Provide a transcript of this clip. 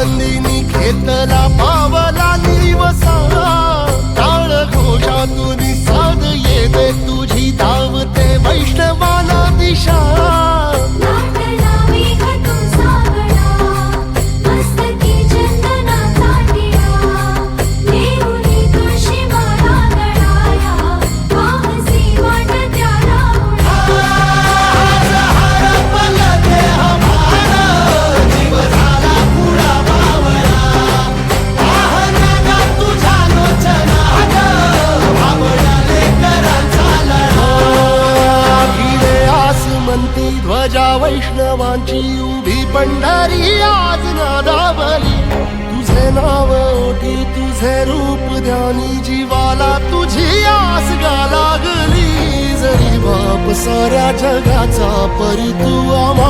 आनंदीनी घेतला पावला दिवसा टाळ घोषातून साध येते तुझी धावते वैष्णवाला दिशा ध्वजा वैष्णवांची उभी पंढरी आज नादावली तुझे नाव ओठी तुझे रूप ध्यानी जीवाला तुझी आस गा लागली जरी बाप साऱ्या जगाचा परी तू आम्हा